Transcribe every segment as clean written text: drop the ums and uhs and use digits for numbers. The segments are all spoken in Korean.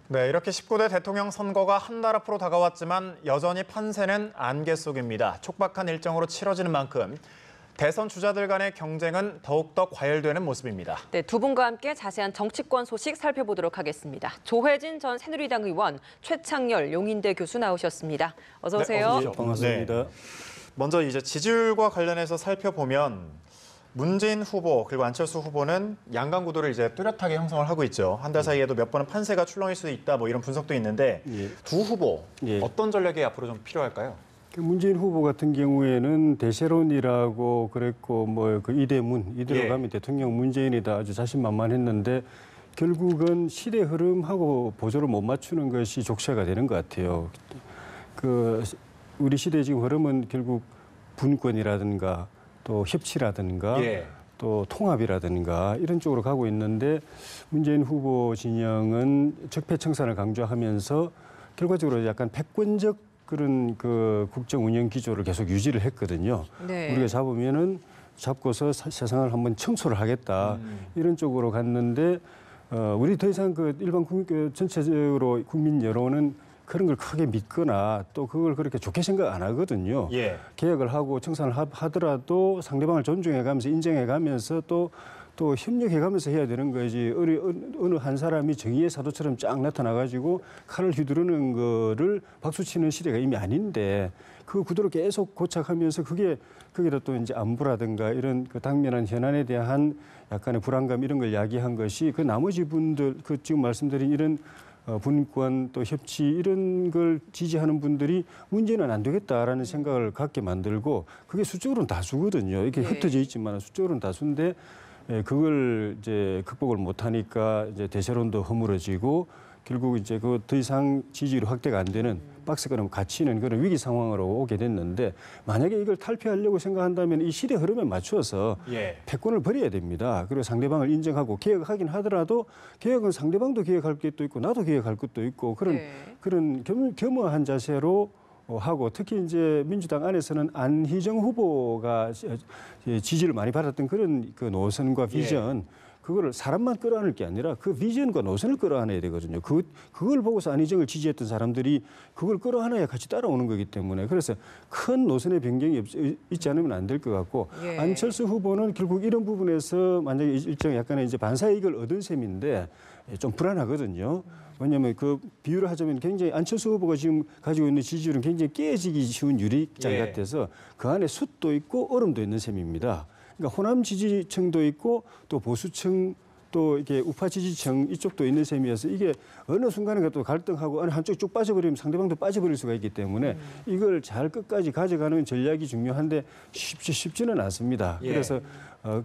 네, 이렇게 19대 대통령 선거가 한 달 앞으로 다가왔지만 여전히 판세는 안개 속입니다. 촉박한 일정으로 치러지는 만큼 대선 주자들 간의 경쟁은 더욱더 과열되는 모습입니다. 네, 두 분과 함께 자세한 정치권 소식 살펴보도록 하겠습니다. 조혜진 전 새누리당 의원, 최창렬 용인대 교수 나오셨습니다. 어서 오세요. 네, 반갑습니다. 네. 먼저 이제 지지율과 관련해서 살펴보면 문재인 후보 그리고 안철수 후보는 양강 구도를 이제 뚜렷하게 형성을 하고 있죠. 한 달 사이에도 몇 번은 판세가 출렁일 수 있다 뭐 이런 분석도 있는데 두 후보 어떤 전략이 앞으로 좀 필요할까요? 문재인 후보 같은 경우에는 대세론이라고 그랬고 뭐 그 이대문 이대로 가면 대통령 문재인이다 아주 자신만만했는데 결국은 시대 흐름하고 보조를 못 맞추는 것이 족쇄가 되는 것 같아요. 그 우리 시대 지금 흐름은 결국 분권이라든가 또 협치라든가 또 통합이라든가 이런 쪽으로 가고 있는데 문재인 후보 진영은 적폐청산을 강조하면서 결과적으로 약간 패권적 그런 그 국정 운영 기조를 계속 유지를 했거든요. 네. 우리가 잡고서 세상을 한번 청소를 하겠다 이런 쪽으로 갔는데 우리 더 이상 그 일반 국민 전체적으로 국민 여론은 그런 걸 크게 믿거나 또 그걸 그렇게 좋게 생각 안 하거든요. 개혁을 하고 청산을 하더라도 상대방을 존중해가면서 인정해가면서 또 협력해가면서 해야 되는 거지. 어느 한 사람이 정의의 사도처럼 쫙 나타나가지고 칼을 휘두르는 거를 박수치는 시대가 이미 아닌데 그 구도를 계속 고착하면서 거기다 또 이제 안보라든가 이런 그 당면한 현안에 대한 약간의 불안감 이런 걸 야기한 것이 그 나머지 분들 그 지금 말씀드린 이런 분권 또 협치 이런 걸 지지하는 분들이 문제는 안 되겠다라는 생각을 갖게 만들고 그게 수적으로는 다수거든요. 이렇게 흩어져 있지만 수적으로는 다수인데 그걸 이제 극복을 못하니까 이제 대세론도 허물어지고 결국 이제 그 더 이상 지지율이 확대가 안 되는 박스권을 갇히는 그런 위기 상황으로 오게 됐는데 만약에 이걸 탈피하려고 생각한다면 이 시대 흐름에 맞추어서 패권을 버려야 됩니다. 그리고 상대방을 인정하고 개혁하긴 하더라도 개혁은 상대방도 개혁할 것도 있고 나도 개혁할 것도 있고 그런 겸허한 자세로 하고 특히 이제 민주당 안에서는 안희정 후보가 지지를 많이 받았던 그런 그 노선과 비전 그거를 사람만 끌어안을 게 아니라 그 비전과 노선을 끌어안아야 되거든요. 그걸 보고서 안희정을 지지했던 사람들이 그걸 끌어안아야 같이 따라오는 거기 때문에 그래서 큰 노선의 변경이 있지 않으면 안 될 것 같고 안철수 후보는 결국 이런 부분에서 만약에 일정 약간의 이제 반사이익을 얻은 셈인데 좀 불안하거든요. 왜냐하면 그 비유를 하자면 굉장히 안철수 후보가 지금 가지고 있는 지지율은 굉장히 깨지기 쉬운 유리장 같아서 그 안에 숯도 있고 얼음도 있는 셈입니다. 그러니까 호남 지지층도 있고 또 보수층 또 이게 우파 지지층 이쪽도 있는 셈이어서 이게 어느 순간에 또 갈등하고 어느 한쪽이 쭉 빠져버리면 상대방도 빠져버릴 수가 있기 때문에 이걸 잘 끝까지 가져가는 전략이 중요한데 쉽지는 않습니다. 그래서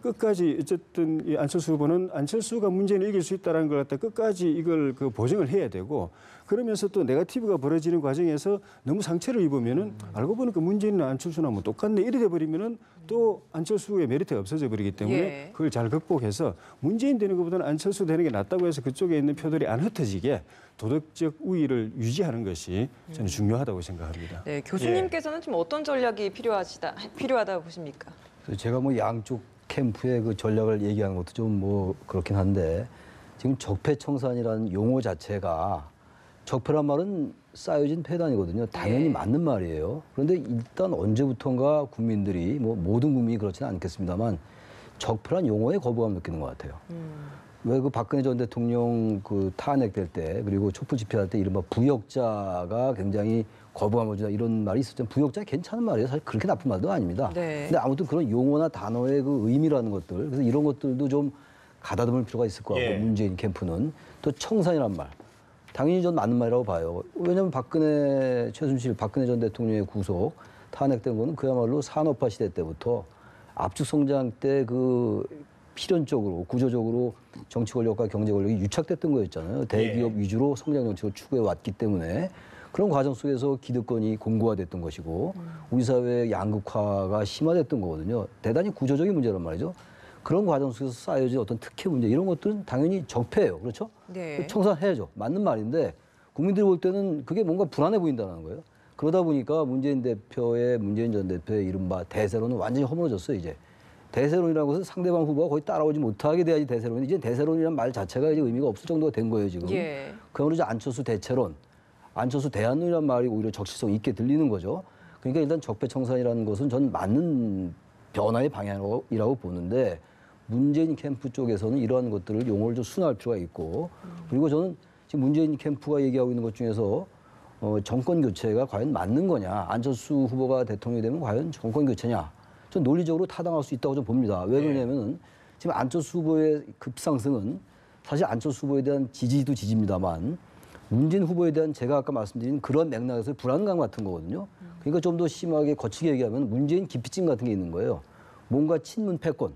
끝까지 어쨌든 이 안철수 후보는 안철수가 문재인을 이길 수 있다는 걸 갖다 끝까지 이걸 그 보증을 해야 되고 그러면서 또 네거티브가 벌어지는 과정에서 너무 상처를 입으면은 알고 보니까 문재인이나 안철수나 뭐 똑같네 이래 돼버리면은 또 안철수의 메리트가 없어져 버리기 때문에 그걸 잘 극복해서 문재인 되는 것보다는 안철수 되는 게 낫다고 해서 그쪽에 있는 표들이 안 흩어지게 도덕적 우위를 유지하는 것이 저는 중요하다고 생각합니다. 네, 교수님께서는 좀 어떤 전략이 필요하다고 보십니까? 제가 뭐 양쪽 캠프의 그 전략을 얘기하는 것도 좀 뭐 그렇긴 한데 지금 적폐청산이라는 용어 자체가 적폐란 말은 쌓여진 폐단이거든요. 당연히 맞는 말이에요. 그런데 일단 언제부턴가 국민들이 뭐 모든 국민이 그렇지는 않겠습니다만 적폐란 용어에 거부감 느끼는 것 같아요. 왜 그 박근혜 전 대통령 그 탄핵될 때 그리고 촛불 집회할 때 이른바 부역자가 굉장히 거부감을 주다 이런 말이 있었잖아요. 부역자 괜찮은 말이에요. 사실 그렇게 나쁜 말도 아닙니다. 근데 아무튼 그런 용어나 단어의 그 의미라는 것들 그래서 이런 것들도 좀 가다듬을 필요가 있을 것 같고 문재인 캠프는 또 청산이란 말. 당연히 전 맞는 말이라고 봐요. 왜냐하면 최순실 박근혜 전 대통령의 구속 탄핵된 거는 그야말로 산업화 시대 때부터 압축 성장 때 그 필연적으로 구조적으로 정치 권력과 경제 권력이 유착됐던 거였잖아요. 대기업 위주로 성장 정책을 추구해 왔기 때문에 그런 과정 속에서 기득권이 공고화됐던 것이고 우리 사회의 양극화가 심화됐던 거거든요. 대단히 구조적인 문제란 말이죠. 그런 과정 속에서 쌓여진 어떤 특혜 문제 이런 것들은 당연히 적폐예요. 그렇죠? 청산해야죠. 맞는 말인데 국민들이 볼 때는 그게 뭔가 불안해 보인다는 거예요. 그러다 보니까 문재인 전 대표의 이른바 대세로는 완전히 허물어졌어요. 이제 대세론이라는 것은 상대방 후보가 거의 따라오지 못하게 돼야지 대세론인데 이제 대세론이라는 말 자체가 이제 의미가 없을 정도가 된 거예요 지금. 예. 그야말로 이제 안철수 대체론, 안철수 대안론이라는 말이 오히려 적시성 있게 들리는 거죠. 그러니까 일단 적폐청산이라는 것은 전 맞는 변화의 방향이라고 보는데 문재인 캠프 쪽에서는 이러한 것들을 용어를 좀 순화할 필요가 있고 그리고 저는 지금 문재인 캠프가 얘기하고 있는 것 중에서 정권 교체가 과연 맞는 거냐, 안철수 후보가 대통령이 되면 과연 정권 교체냐, 전 논리적으로 타당할 수 있다고 좀 봅니다. 왜 그러냐면은 지금 안철수 후보의 급상승은 사실 안철수 후보에 대한 지지도 지지입니다만 문재인 후보에 대한 제가 아까 말씀드린 그런 맥락에서의 불안감 같은 거거든요. 그러니까 좀 더 심하게 거치게 얘기하면 문재인 기피증 같은 게 있는 거예요. 뭔가 친문 패권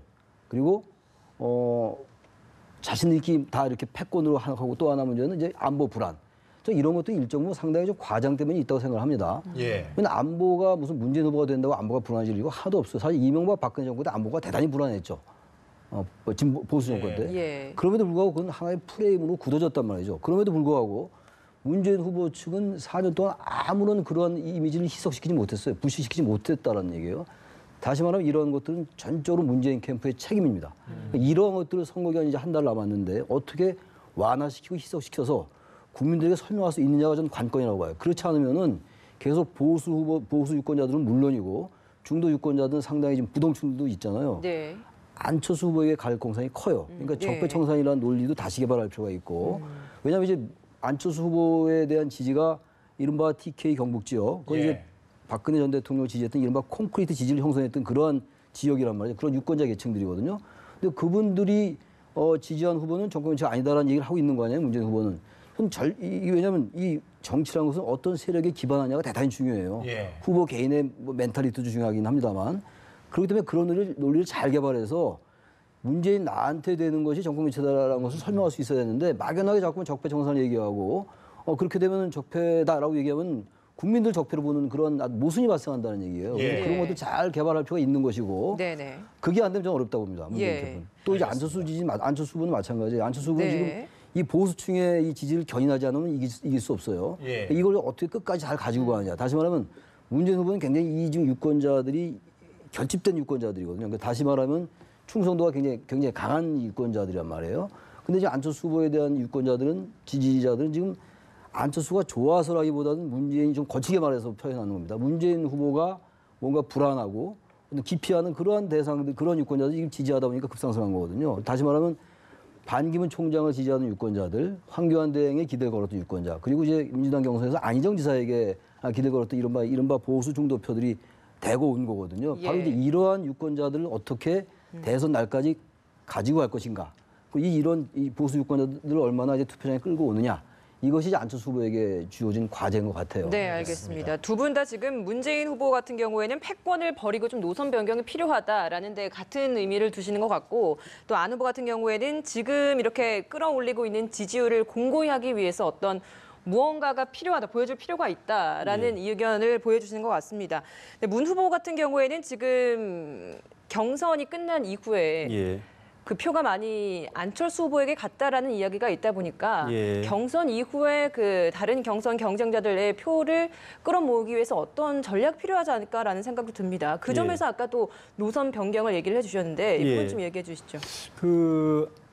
그리고 자신들끼리 다 이렇게 패권으로 하고 또 하나 문제는 이제 안보 불안. 저 이런 것도 일정 부분 상당히 좀 과장된 면이 있다고 생각을 합니다. 예. 근데 안보가 무슨 문재인 후보가 된다고 안보가 불안해질 이유가 하나도 없어요. 사실 이명박 박근혜 정부 때 안보가 대단히 불안했죠. 지금 보수 정권 때. 예. 그럼에도 불구하고 그건 하나의 프레임으로 굳어졌단 말이죠. 그럼에도 불구하고 문재인 후보 측은 4년 동안 아무런 그런 이미지를 희석시키지 못했어요. 부시시키지 못했다는 얘기예요. 다시 말하면 이런 것들은 전적으로 문재인 캠프의 책임입니다. 이런 것들을 선거 기간이 이제 한 달 남았는데 어떻게 완화시키고 희석시켜서 국민들에게 설명할 수 있느냐가 저는 관건이라고 봐요. 그렇지 않으면은 계속 보수 후보, 보수 유권자들은 물론이고 중도 유권자들은 상당히 지금 부동층도 있잖아요. 네. 안철수 후보에게 갈 공산이 커요. 그러니까 네. 적폐청산이라는 논리도 다시 개발할 필요가 있고 왜냐하면 이제 안철수 후보에 대한 지지가 이른바 TK 경북 지역, 그건 이제 박근혜 전 대통령을 지지했던 이른바 콘크리트 지지를 형성했던 그러한 지역이란 말이죠. 그런 유권자 계층들이거든요. 근데 그분들이 지지한 후보는 정권 교체가 아니다라는 얘기를 하고 있는 거 아니에요, 문재인 후보는. 왜냐하면 이 정치라는 것은 어떤 세력에 기반하냐가 대단히 중요해요. 예. 후보 개인의 뭐 멘탈리티도 중요하긴 합니다만 그렇기 때문에 그런 논리를 잘 개발해서 문재인 나한테 되는 것이 정권 교체다라는 것을 설명할 수 있어야 되는데 막연하게 자꾸 적폐청산을 얘기하고 그렇게 되면 적폐다라고 얘기하면 국민들 적폐로 보는 그런 모순이 발생한다는 얘기예요. 예. 그런 것도 잘 개발할 필요가 있는 것이고 네네. 그게 안 되면 좀 어렵다고 봅니다. 문재인 예. 캠프는. 또 이제 안철수 후보는 마찬가지예요. 안철수 후보는 네. 지금 이 보수층의 이 지지를 견인하지 않으면 이길 수 없어요. 예. 이걸 어떻게 끝까지 잘 가지고 가느냐. 다시 말하면 문재인 후보는 굉장히 이중 유권자들이 결집된 유권자들이거든요. 그러니까 다시 말하면 충성도가 굉장히 강한 유권자들이란 말이에요. 근데 이제 안철수 후보에 대한 유권자들은 지지자들은 지금 안철수가 좋아서라기보다는 문재인이 좀 거치게 말해서 표현하는 겁니다. 문재인 후보가 뭔가 불안하고 기피하는 그러한 대상들, 그런 유권자들이 지금 지지하다 보니까 급상승한 거거든요. 다시 말하면 반기문 총장을 지지하는 유권자들, 황교안 대행에 기대를 걸었던 유권자, 그리고 이제 민주당 경선에서 안희정 지사에게 기대를 걸었던 이른바 보수 중도표들이 대고 온 거거든요. 바로 예. 이제 이러한 유권자들을 어떻게 대선 날까지 가지고 갈 것인가. 이 보수 유권자들을 얼마나 이제 투표장에 끌고 오느냐. 이것이 이제 안철수 후보에게 주어진 과제인 것 같아요. 네, 알겠습니다. 두 분 다 지금 문재인 후보 같은 경우에는 패권을 버리고 좀 노선 변경이 필요하다라는 데 같은 의미를 두시는 것 같고 또 안 후보 같은 경우에는 지금 이렇게 끌어올리고 있는 지지율을 공고히 하기 위해서 어떤 무언가가 필요하다, 보여줄 필요가 있다라는 이 의견을 보여주시는 것 같습니다. 근데 문 후보 같은 경우에는 지금 경선이 끝난 이후에 예. 그 표가 많이 안철수 후보에게 갔다라는 이야기가 있다 보니까 예. 경선 이후에 그 다른 경선 경쟁자들의 표를 끌어모으기 위해서 어떤 전략 필요하지 않을까라는 생각도 듭니다. 그 예. 점에서 아까 또 노선 변경을 얘기를 해주셨는데 이 부분 예. 좀 얘기해 주시죠.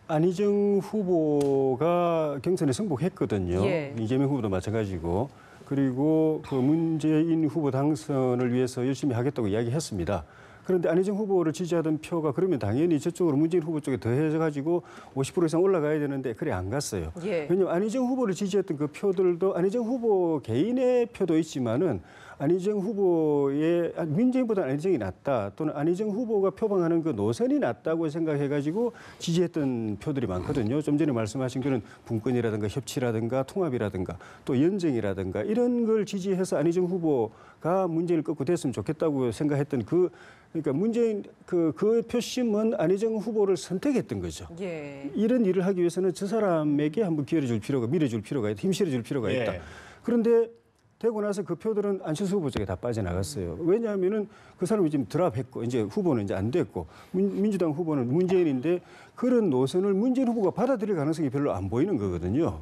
안희정 후보가 경선에 승복했거든요. 예. 이재명 후보도 마찬가지고. 그리고 그 문재인 후보 당선을 위해서 열심히 하겠다고 이야기했습니다. 그런데 안희정 후보를 지지하던 표가 그러면 당연히 저쪽으로 문재인 후보 쪽에 더해져가지고 50% 이상 올라가야 되는데 그래 안 갔어요. 예. 왜냐하면 안희정 후보를 지지했던 그 표들도 안희정 후보 개인의 표도 있지만은 안희정 후보의 문재인보다 안희정이 낫다 또는 안희정 후보가 표방하는 그 노선이 낫다고 생각해가지고 지지했던 표들이 많거든요. 좀 전에 말씀하신 그런 분권이라든가 협치라든가 통합이라든가 또 연정이라든가 이런 걸 지지해서 안희정 후보가 문재인을 꺾고 됐으면 좋겠다고 생각했던 그러니까 문재인 그 표심은 안희정 후보를 선택했던 거죠. 예. 이런 일을 하기 위해서는 저 사람에게 한번 기회를 줄 필요가, 밀어줄 필요가 있다, 힘실어 줄 필요가 있다. 예. 그런데 되고 나서 그 표들은 안철수 후보 쪽에 다 빠져나갔어요. 왜냐하면은 그 사람이 지금 드랍했고 이제 후보는 이제 안 됐고 민주당 후보는 문재인인데 그런 노선을 문재인 후보가 받아들일 가능성이 별로 안 보이는 거거든요.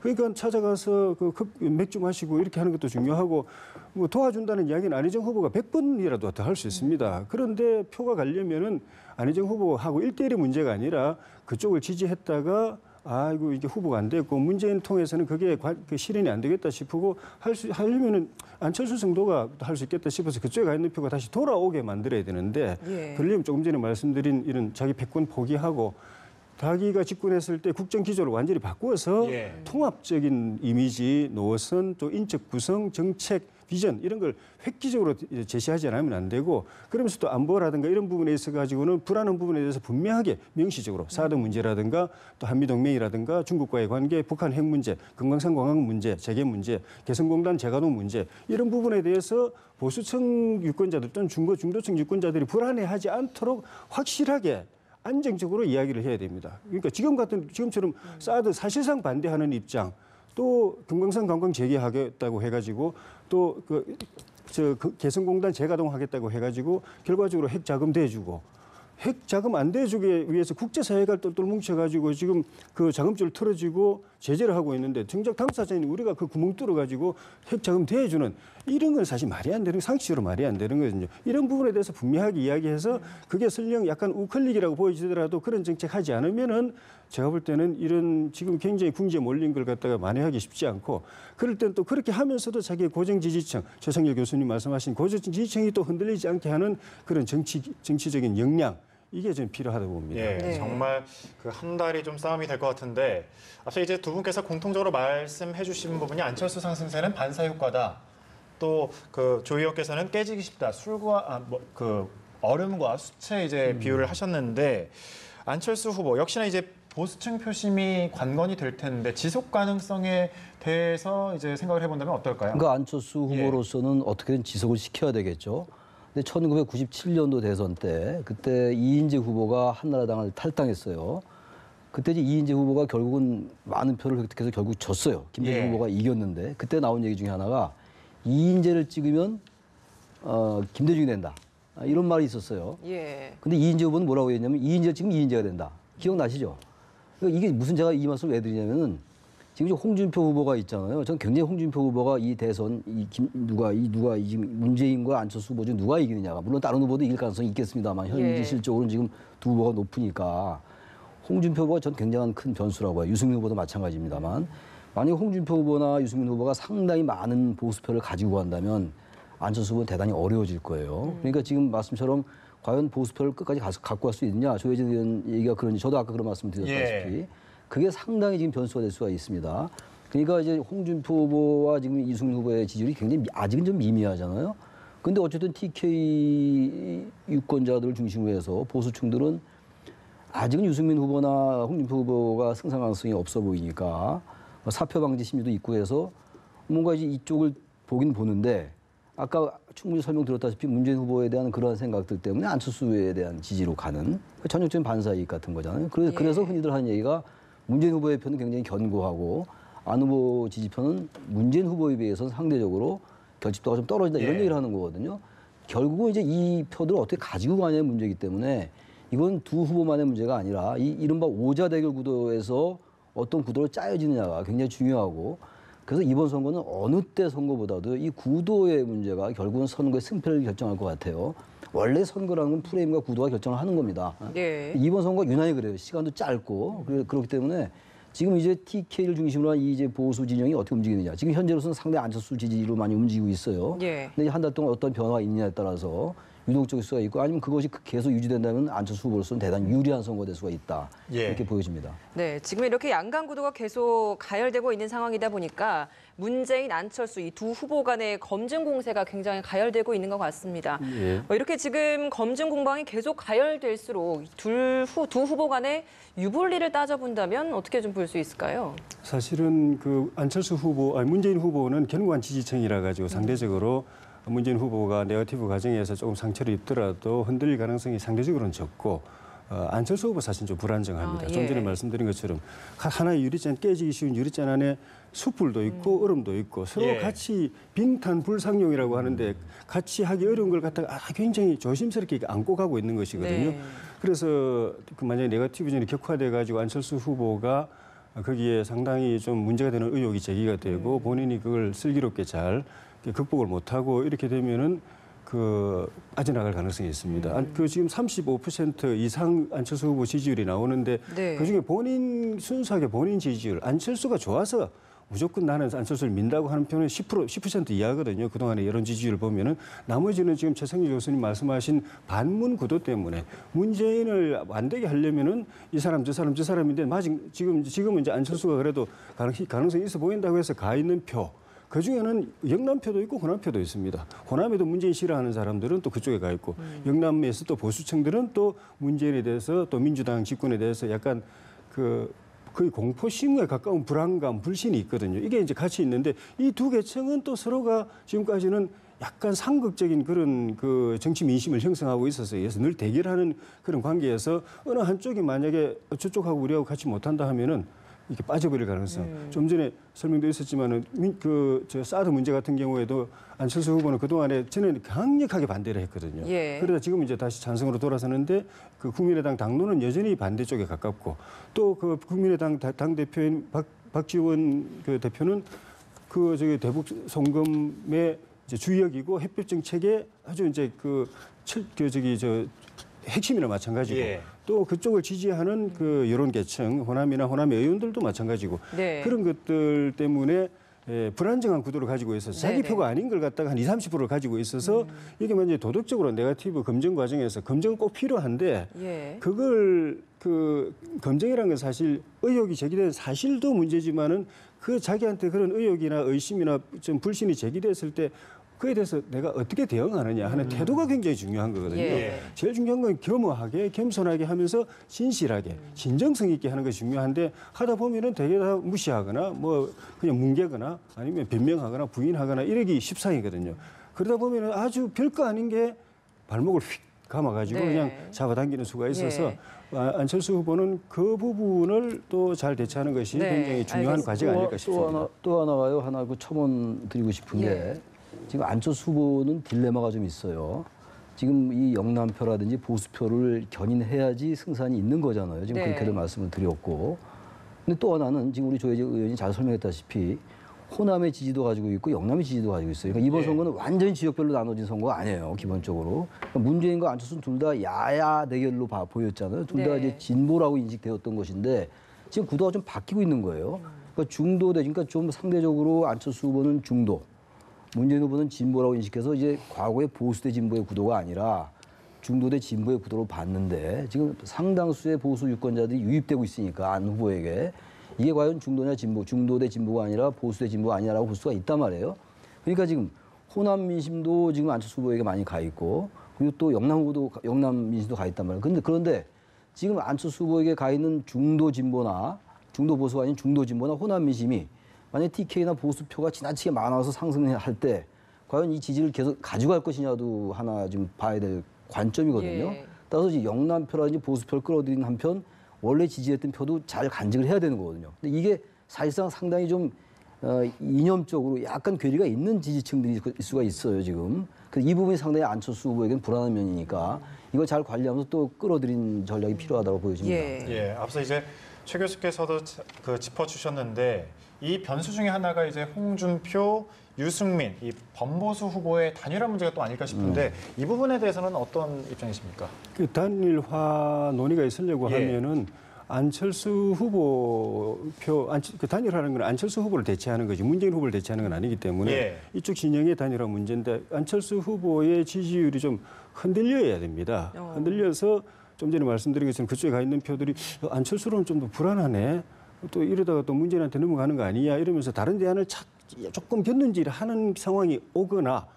그러니까 찾아가서 맥주 마시고 이렇게 하는 것도 중요하고 뭐 도와준다는 이야기는 안희정 후보가 100번이라도 더 할 수 있습니다. 그런데 표가 가려면은 안희정 후보하고 1대1의 문제가 아니라 그쪽을 지지했다가 아이고 이게 후보가 안 됐고 문재인 통해서는 그게 실현이 안 되겠다 싶고 하려면은 안철수 정도가 할 수 있겠다 싶어서 그쪽에 가 있는 표가 다시 돌아오게 만들어야 되는데 그러려면 조금 전에 말씀드린 이런 자기 패권 포기하고 자기가 집권했을 때 국정 기조를 완전히 바꾸어서 통합적인 이미지, 노선, 또 인적 구성, 정책, 비전 이런 걸 획기적으로 제시하지 않으면 안 되고 그러면서 또 안보라든가 이런 부분에 있어 가지고는 불안한 부분에 대해서 분명하게 명시적으로 사드 문제라든가 또 한미동맹이라든가 중국과의 관계, 북한 핵 문제, 금강산 광학 문제, 재개 문제, 개성공단 재가동 문제 이런 부분에 대해서 보수층 유권자들 또는 중도층 유권자들이 불안해하지 않도록 확실하게 안정적으로 이야기를 해야 됩니다. 그러니까 지금처럼 사드 사실상 반대하는 입장, 또 금강산 관광 재개하겠다고 해가지고 또 개성공단 재가동하겠다고 해가지고 결과적으로 핵 자금 대주고 핵 자금 안 대주기 위해서 국제사회가 똘똘 뭉쳐가지고 지금 그 자금줄을 틀어지고 제재를 하고 있는데 정작 당사자인 우리가 그 구멍 뚫어가지고 핵 자금 대주는 이런 건 사실 말이 안 되는 상식적으로 말이 안 되는 거거든요. 이런 부분에 대해서 분명하게 이야기해서 그게 설령 약간 우클릭이라고 보여지더라도 그런 정책 하지 않으면은 제가 볼 때는 이런 지금 굉장히 궁지에 몰린 걸 갖다가 만회하기 쉽지 않고 그럴 땐 또 그렇게 하면서도 자기의 고정 지지층 최상열 교수님 말씀하신 고정 지지층이 또 흔들리지 않게 하는 그런 정치적인 역량 이게 좀 필요하다고 봅니다. 예, 정말 그 한 달이 좀 싸움이 될 것 같은데 앞서 이제 두 분께서 공통적으로 말씀해 주신 부분이 안철수 상승세는 반사 효과다. 또 그 조 의원께서는 깨지기 쉽다. 술과 그 얼음과 수채 이제 비유를 하셨는데 안철수 후보 역시나 이제 보수층 표심이 관건이 될 텐데 지속 가능성에 대해서 이제 생각을 해본다면 어떨까요? 그러니까 안철수 후보로서는 어떻게든 지속을 시켜야 되겠죠. 근데 1997년도 대선 때 그때 이인재 후보가 한나라당을 탈당했어요. 그때 이제 이인재 후보가 결국은 많은 표를 획득해서 결국 졌어요. 김대중 후보가 이겼는데 그때 나온 얘기 중에 하나가 이인재를 찍으면 김대중이 된다. 이런 말이 있었어요. 근데 이인재 후보는 뭐라고 했냐면 이인재를 찍으면 이인재가 된다. 기억나시죠? 그러니까 이게 무슨 제가 이 말씀을 왜 드리냐면은 지금 홍준표 후보가 있잖아요. 저는 굉장히 홍준표 후보가 이 대선 누가 지금 문재인과 안철수 후보 중 누가 이기느냐가 물론 다른 후보도 이길 가능성이 있겠습니다만 현실적으로는 지금 두 후보가 높으니까 홍준표 후보가 전 굉장한 큰 변수라고 해요. 유승민 후보도 마찬가지입니다만 만약 홍준표 후보나 유승민 후보가 상당히 많은 보수표를 가지고 간다면 안철수 후보는 대단히 어려워질 거예요. 그러니까 지금 말씀처럼 과연 보수표를 끝까지 갖고 갈 수 있느냐 조혜진 의원 얘기가 그런지 저도 아까 그런 말씀 드렸다시피 그게 상당히 지금 변수가 될 수가 있습니다. 그러니까 이제 홍준표 후보와 지금 이승민 후보의 지지율이 굉장히 아직은 좀 미미하잖아요. 근데 어쨌든 TK 유권자들을 중심으로 해서 보수층들은 아직은 유승민 후보나 홍준표 후보가 승산 가능성이 없어 보이니까 사표 방지 심리도 있고 해서 뭔가 이제 이쪽을 보긴 보는데 아까 충분히 설명드렸다시피 문재인 후보에 대한 그러한 생각들 때문에 안철수에 대한 지지로 가는 전형적인 반사이익 같은 거잖아요. 그래서 흔히들 하는 얘기가 문재인 후보의 표는 굉장히 견고하고 안 후보 지지표는 문재인 후보에 비해서는 상대적으로 결집도가 좀 떨어진다 이런 얘기를 하는 거거든요. 결국은 이제 이 표들을 어떻게 가지고 가냐의 문제이기 때문에 이건 두 후보만의 문제가 아니라 이른바 오자 대결 구도에서 어떤 구도로 짜여지느냐가 굉장히 중요하고 그래서 이번 선거는 어느 때 선거보다도 이 구도의 문제가 결국은 선거의 승패를 결정할 것 같아요. 원래 선거라는 건 프레임과 구도가 결정을 하는 겁니다. 이번 선거가 유난히 그래요. 시간도 짧고 그렇기 때문에 지금 이제 TK를 중심으로 한 이제 보수 진영이 어떻게 움직이느냐. 지금 현재로서는 상당히 안철수 지지로 많이 움직이고 있어요. 근데 한 달 동안 어떤 변화가 있느냐에 따라서 유동적일 수가 있고 아니면 그것이 계속 유지된다면 안철수 후보로서는 대단히 유리한 선거가 될 수가 있다. 이렇게 보여집니다. 네, 지금 이렇게 양강 구도가 계속 가열되고 있는 상황이다 보니까 문재인, 안철수 이 두 후보 간의 검증 공세가 굉장히 가열되고 있는 것 같습니다. 이렇게 지금 검증 공방이 계속 가열될수록 두 후보 간의 유불리를 따져본다면 어떻게 좀 볼 수 있을까요? 사실은 그 안철수 후보, 아니 문재인 후보는 견고한 지지층이라 가지고 상대적으로 문재인 후보가 네거티브 과정에서 조금 상처를 입더라도 흔들릴 가능성이 상대적으로는 적고 안철수 후보 사실 좀 불안정합니다. 좀 전에 말씀드린 것처럼 하나의 유리잔 깨지기 쉬운 유리잔 안에 숯불도 있고 얼음도 있고 서로 같이 빙탄 불상용이라고 하는데 같이 하기 어려운 걸 갖다가 굉장히 조심스럽게 안고 가고 있는 것이거든요. 그래서 만약에 네거티브 전이 격화돼 가지고 안철수 후보가 거기에 상당히 좀 문제가 되는 의혹이 제기가 되고 본인이 그걸 슬기롭게 잘 극복을 못하고 이렇게 되면은 빠져나갈 가능성이 있습니다. 지금 35% 이상 안철수 후보 지지율이 나오는데 네. 그중에 순수하게 본인 지지율, 안철수가 좋아서 무조건 나는 안철수를 민다고 하는 표는 10% 이하거든요. 그동안의 여론 지지율을 보면은 나머지는 지금 최성희 교수님 말씀하신 반문 구도 때문에 문재인을 안 되게 하려면은 이 사람 저 사람인데 지금은 이제 안철수가 그래도 가능성이 있어 보인다고 해서 가 있는 표. 그중에는 영남표도 있고 호남표도 있습니다. 호남에도 문재인 싫어하는 사람들은 또 그쪽에 가 있고 영남에서 또 보수층들은 또 문재인에 대해서 또 민주당 집권에 대해서 약간 거의 공포심에 가까운 불안감, 불신이 있거든요. 이게 이제 같이 있는데 이 두 계층은 또 서로가 지금까지는 약간 상극적인 그런 정치 민심을 형성하고 있어서 늘 대결하는 그런 관계에서 어느 한쪽이 만약에 저쪽하고 우리하고 같이 못한다 하면은 이렇게 빠져버릴 가능성. 좀 전에 설명도 있었지만은 저 사드 문제 같은 경우에도 안철수 후보는 그동안에 저는 강력하게 반대를 했거든요. 예. 그러다 지금 이제 다시 찬성으로 돌아서는데 국민의당 당론은 여전히 반대 쪽에 가깝고 또 국민의당 당 대표인 박지원 대표는 대북 송금의 이제 주역이고 햇볕 정책에 아주 이제 핵심이나 마찬가지고 예. 또 그쪽을 지지하는 여론 계층, 호남이나 호남의 의원들도 마찬가지고 네. 그런 것들 때문에 불안정한 구도를 가지고 있어서 자기 네네. 표가 아닌 걸 갖다가 한 20-30%를 가지고 있어서 이게 이제 도덕적으로 네거티브 검증 과정에서 검증은 꼭 필요한데 예. 그걸 검증이라는 건 사실 의혹이 제기된 사실도 문제지만은 자기한테 그런 의혹이나 의심이나 좀 불신이 제기됐을 때 그에 대해서 내가 어떻게 대응하느냐 하는 태도가 굉장히 중요한 거거든요. 예. 제일 중요한 건 겸허하게, 겸손하게 하면서 진실하게, 진정성 있게 하는 것이 중요한데 하다 보면은 되게 다 무시하거나 뭐 그냥 뭉개거나 아니면 변명하거나 부인하거나 이러기 십상이거든요. 그러다 보면은 아주 별거 아닌 게 발목을 휙 감아가지고 네. 그냥 잡아당기는 수가 있어서 예. 안철수 후보는 그 부분을 또 잘 대처하는 것이 네, 굉장히 중요한 알겠습니다. 과제가 아닐까 싶습니다. 또 하나가요. 하나 첨언 드리고 싶은 예. 게 지금 안철수 후보는 딜레마가 좀 있어요. 지금 이 영남표라든지 보수표를 견인해야지 승산이 있는 거잖아요. 지금 네. 그렇게들 말씀을 드렸고. 근데 또 하나는 지금 우리 조혜지 의원이 잘 설명했다시피 호남의 지지도 가지고 있고 영남의 지지도 가지고 있어요. 그러니까 이번 예. 선거는 완전히 지역별로 나눠진 선거가 아니에요. 기본적으로. 그러니까 문재인과 안철수는 둘 다 야야 대결로 보였잖아요. 둘 다 네. 이제 진보라고 인식되었던 것인데 지금 구도가 좀 바뀌고 있는 거예요. 그러니까 중도대, 그러니까 좀 상대적으로 안철수 후보는 중도, 문재인 후보는 진보라고 인식해서 이제 과거의 보수 대 진보의 구도가 아니라 중도 대 진보의 구도로 봤는데 지금 상당수의 보수 유권자들이 유입되고 있으니까 안 후보에게 이게 과연 중도냐 진보, 중도 대 진보가 아니라 보수 대 진보가 아니냐라고 볼 수가 있단 말이에요. 그러니까 지금 호남 민심도 지금 안철수 후보에게 많이 가 있고 그리고 또 영남 민심도 가 있단 말이에요. 그런데 지금 안철수 후보에게 가 있는 중도 진보나 중도 보수가 아닌 중도 진보나 호남 민심이 만약 TK나 보수표가 지나치게 많아서 상승할 때 과연 이 지지를 계속 가져갈 것이냐도 하나 좀 봐야 될 관점이거든요. 예. 따라서 이제 영남표라든지 보수표를 끌어들이는 한편 원래 지지했던 표도 잘 간직을 해야 되는 거거든요. 근데 이게 사실상 상당히 좀 이념적으로 약간 괴리가 있는 지지층들이 있을 수가 있어요, 지금. 그래서 이 부분이 상당히 안철수 후보에게는 불안한 면이니까 이걸 잘 관리하면서 또 끌어들이는 전략이 필요하다고 보여집니다. 예. 예, 앞서 이제 최 교수께서도 짚어주셨는데 이 변수 중에 하나가 이제 홍준표, 유승민, 이 범보수 후보의 단일화 문제가 또 아닐까 싶은데 이 부분에 대해서는 어떤 입장이십니까? 단일화 논의가 있으려고 예. 하면은 안철수 후보 단일화라는 건 안철수 후보를 대체하는 거지 문재인 후보를 대체하는 건 아니기 때문에 예. 이쪽 진영의 단일화 문제인데 안철수 후보의 지지율이 좀 흔들려야 됩니다. 흔들려서 좀 전에 말씀드린 것처럼 그쪽에 가 있는 표들이 안철수로는 좀 더 불안하네. 또 이러다가 또 문재인한테 넘어가는 거 아니냐 이러면서 다른 대안을 조금 견눈질하는 상황이 오거나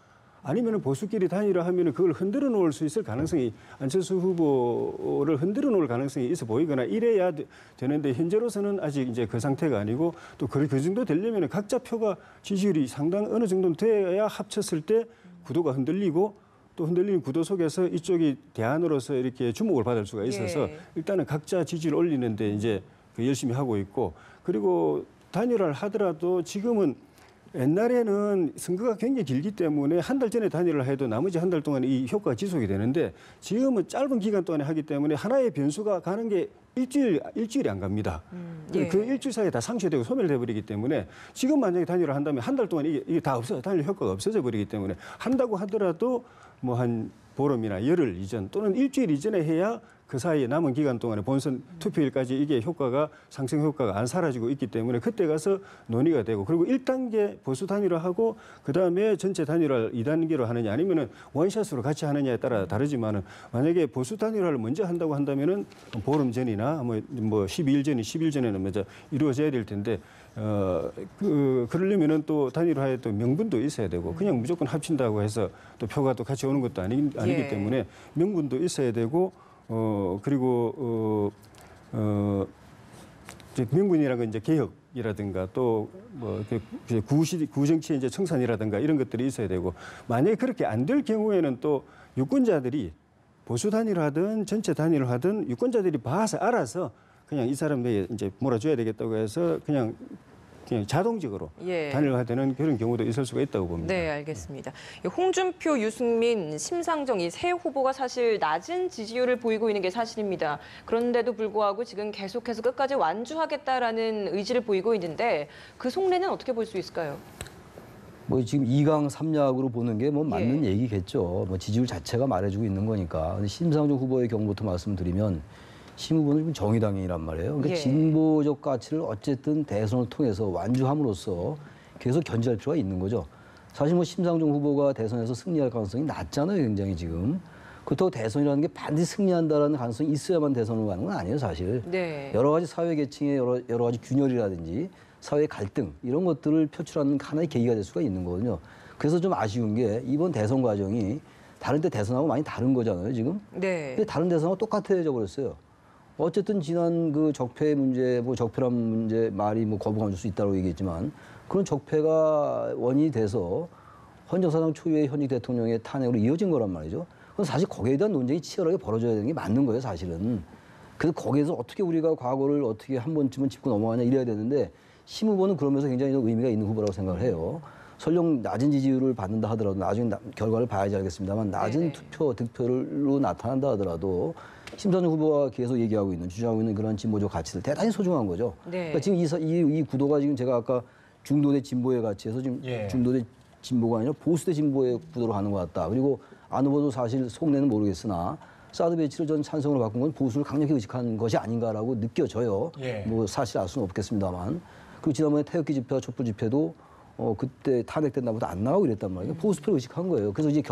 아니면 보수끼리 단일화하면 그걸 흔들어 놓을 수 있을 가능성이 안철수 후보를 흔들어 놓을 가능성이 있어 보이거나 이래야 되는데 현재로서는 아직 이제 그 상태가 아니고 또 그 정도 되려면 각자 표가 지지율이 상당 어느 정도 돼야 합쳤을 때 구도가 흔들리고 또 흔들리는 구도 속에서 이쪽이 대안으로서 이렇게 주목을 받을 수가 있어서 예. 일단은 각자 지지를 올리는데 이제 열심히 하고 있고 그리고 단일화를 하더라도 지금은 옛날에는 선거가 굉장히 길기 때문에 한 달 전에 단일을 해도 나머지 한 달 동안 이 효과가 지속이 되는데 지금은 짧은 기간 동안에 하기 때문에 하나의 변수가 가는 게 일주일이 안 갑니다. 예. 그 일주일 사이에 다 상쇄되고 소멸돼 버리기 때문에 지금 만약에 단일을 한다면 한 달 동안 이게 다 단일 효과가 없어져 버리기 때문에 한다고 하더라도 뭐 한 보름이나 열흘 이전 또는 일주일 이전에 해야 그 사이에 남은 기간 동안에 본선 투표일까지 이게 효과가 상승 효과가 안 사라지고 있기 때문에 그때 가서 논의가 되고 그리고 1단계 보수 단일화하고 그다음에 전체 단일화를 2단계로 하느냐 아니면은 원샷으로 같이 하느냐에 따라 다르지만은 만약에 보수 단일화를 먼저 한다고 한다면은 보름 전이나 뭐 12일 전이 10일 전에는 먼저 이루어져야 될 텐데 그러려면은 또 단일화에 또 명분도 있어야 되고 그냥 무조건 합친다고 해서 또 표가 또 같이 오는 것도 아니기 예. 때문에 명분도 있어야 되고 그리고 이제 명분이라는 건 이제 개혁이라든가 또 뭐 구정치의 이제 청산이라든가 이런 것들이 있어야 되고 만약에 그렇게 안 될 경우에는 또 유권자들이 보수 단일화든 전체 단일화든 유권자들이 봐서 알아서 그냥 이 사람에게 이제 몰아줘야 되겠다고 해서 그냥 자동적으로 예. 단일화되는 그런 경우도 있을 수가 있다고 봅니다. 네, 알겠습니다. 홍준표, 유승민, 심상정 이 세 후보가 사실 낮은 지지율을 보이고 있는 게 사실입니다. 그런데도 불구하고 지금 계속해서 끝까지 완주하겠다라는 의지를 보이고 있는데 그 속내는 어떻게 볼 수 있을까요? 뭐 지금 2강 3약으로 보는 게 뭐 맞는 얘기겠죠. 뭐 지지율 자체가 말해주고 있는 거니까. 근데 심상정 후보의 경우부터 말씀드리면 심 후보는 좀 정의당이란 말이에요. 그러니까 예. 진보적 가치를 어쨌든 대선을 통해서 완주함으로써 계속 견제할 필요가 있는 거죠. 사실 뭐 심상정 후보가 대선에서 승리할 가능성이 낮잖아요, 굉장히 지금. 그렇다고 대선이라는 게 반드시 승리한다라는 가능성이 있어야만 대선으로 가는 건 아니에요, 사실. 네. 여러 가지 사회 계층의 여러 가지 균열이라든지 사회 갈등 이런 것들을 표출하는 하나의 계기가 될 수가 있는 거거든요. 그래서 좀 아쉬운 게 이번 대선 과정이 다른 때 대선하고 많이 다른 거잖아요, 지금. 네. 근데 다른 대선하고 똑같아져 버렸어요. 어쨌든 지난 그 적폐 문제, 뭐 적폐란 문제 말이 뭐 거부감 줄 수 있다고 얘기했지만 그런 적폐가 원인이 돼서 헌정사상 초유의 현직 대통령의 탄핵으로 이어진 거란 말이죠. 그건 사실 거기에 대한 논쟁이 치열하게 벌어져야 되는 게 맞는 거예요, 사실은. 그래서 거기에서 어떻게 우리가 과거를 어떻게 한 번쯤은 짚고 넘어가냐 이래야 되는데 심 후보는 그러면서 굉장히 좀 의미가 있는 후보라고 생각을 해요. 설령 낮은 지지율을 받는다 하더라도 나중에 결과를 봐야지 알겠습니다만 낮은 네네. 투표 득표로 나타난다 하더라도 심상정 후보가 계속 얘기하고 있는 주장하고 있는 그런 진보적 가치들 대단히 소중한 거죠. 네. 그러니까 지금 이 구도가 지금 제가 아까 중도 대 진보의 가치에서 지금 예. 중도 대 진보가 아니라 보수 대 진보의 구도로 가는 것 같다. 그리고 안 후보도 사실 속내는 모르겠으나 사드 배치를 전 찬성으로 바꾼 건 보수를 강력히 의식한 것이 아닌가라고 느껴져요. 예. 뭐 사실 알 수는 없겠습니다만. 그리고 지난번에 태극기 집회와 촛불 집회도 그때 탄핵된 날보다 안 나가고 이랬단 말이에요. 보수표를 의식한 거예요. 그래서 이제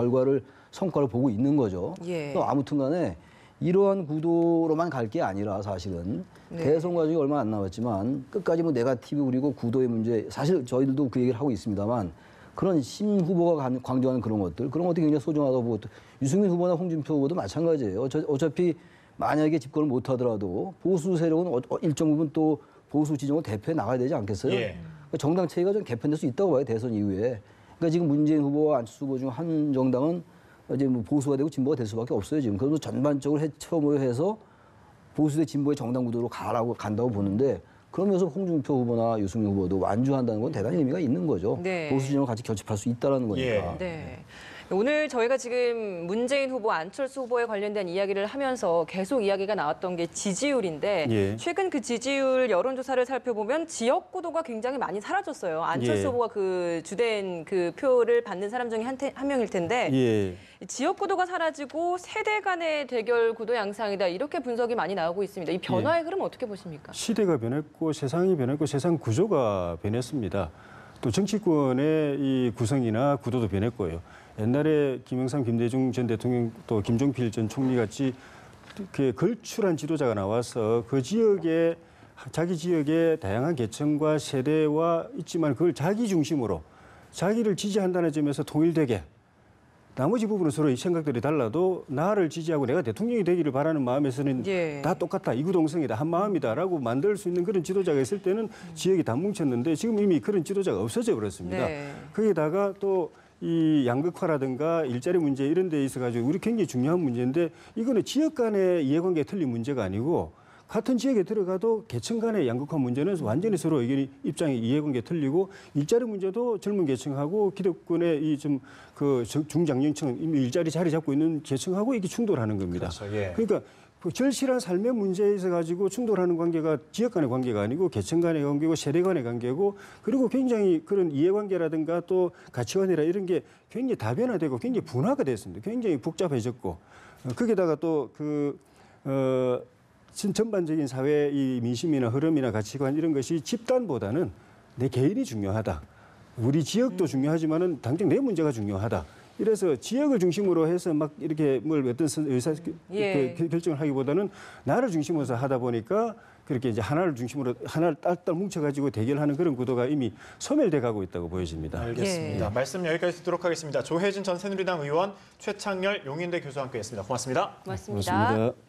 성과를 보고 있는 거죠. 예. 아무튼 간에 이러한 구도로만 갈 게 아니라 사실은 네. 대선 과정이 얼마 안 남았지만 끝까지 뭐 네거티브 그리고 구도의 문제 사실 저희들도 그 얘기를 하고 있습니다만 그런 심 후보가 강조하는 그런 것들 굉장히 소중하다고 보고 또 유승민 후보나 홍준표 후보도 마찬가지예요. 어차피 만약에 집권을 못 하더라도 보수 세력은 일정 부분 또 보수 지정을 대표해 나가야 되지 않겠어요? 예. 그러니까 정당 체계가 좀 개편될 수 있다고 봐요, 대선 이후에. 그러니까 지금 문재인 후보와 안철수 후보 중 한 정당은 이제 뭐 보수가 되고 진보가 될 수밖에 없어요, 지금. 그래서 전반적으로 해서 보수 대 진보의 정당 구도로 간다고 보는데 그러면서 홍준표 후보나 유승민 후보도 완주한다는 건 대단히 의미가 있는 거죠. 네. 보수 진영을 같이 결집할 수 있다는 거니까. 예. 네. 오늘 저희가 지금 문재인 후보, 안철수 후보에 관련된 이야기를 하면서 계속 이야기가 나왔던 게 지지율인데 예. 최근 그 지지율 여론조사를 살펴보면 지역 구도가 굉장히 많이 사라졌어요. 안철수 예. 후보가 그 주된 그 표를 받는 사람 중에 한 명일 텐데 예. 지역 구도가 사라지고 세대 간의 대결 구도 양상이다. 이렇게 분석이 많이 나오고 있습니다. 이 변화의 흐름 어떻게 보십니까? 시대가 변했고 세상이 변했고 세상 구조가 변했습니다. 또 정치권의 이 구성이나 구도도 변했고요. 옛날에 김영삼, 김대중 전 대통령 또 김종필 전 총리 같이 그 걸출한 지도자가 나와서 그 지역에 자기 지역의 다양한 계층과 세대와 있지만 그걸 자기 중심으로 자기를 지지한다는 점에서 통일되게 나머지 부분은 서로 이 생각들이 달라도 나를 지지하고 내가 대통령이 되기를 바라는 마음에서는 예. 다 똑같다, 이구동성이다, 한마음이다라고 만들 수 있는 그런 지도자가 있을 때는 지역이 다 뭉쳤는데 지금 이미 그런 지도자가 없어져 버렸습니다. 네. 거기다가 또 이 양극화라든가 일자리 문제 이런 데 있어가지고 우리 굉장히 중요한 문제인데 이거는 지역 간의 이해관계가 틀린 문제가 아니고 같은 지역에 들어가도 계층 간의 양극화 문제는 완전히 서로 의견이 입장이 이해관계 틀리고 일자리 문제도 젊은 계층하고 기득권의 이 좀 그 중장년층 이미 일자리 자리 잡고 있는 계층하고 이게 충돌하는 겁니다. 그렇죠. 예. 그러니까 그 절실한 삶의 문제에 있어 가지고 충돌하는 관계가 지역 간의 관계가 아니고 계층 간의 관계고 세대 간의 관계고 그리고 굉장히 그런 이해관계라든가 또 가치관이라 이런 게 굉장히 다변화되고 굉장히 분화가 됐습니다. 굉장히 복잡해졌고 거기다가 또 전반적인 사회 이 민심이나 흐름이나 가치관 이런 것이 집단보다는 내 개인이 중요하다. 우리 지역도 중요하지만은 당장 내 문제가 중요하다. 이래서 지역을 중심으로 해서 막 이렇게 뭘 어떤 의사 결정을 하기보다는 나를 중심으로 하다 보니까 그렇게 이제 하나를 중심으로 하나를 딸딸 뭉쳐가지고 대결하는 그런 구도가 이미 소멸돼 가고 있다고 보여집니다. 알겠습니다. 말씀 여기까지 듣도록 하겠습니다. 조혜진 전 새누리당 의원, 최창렬 용인대 교수와 함께했습니다. 고맙습니다. 고맙습니다. 고맙습니다.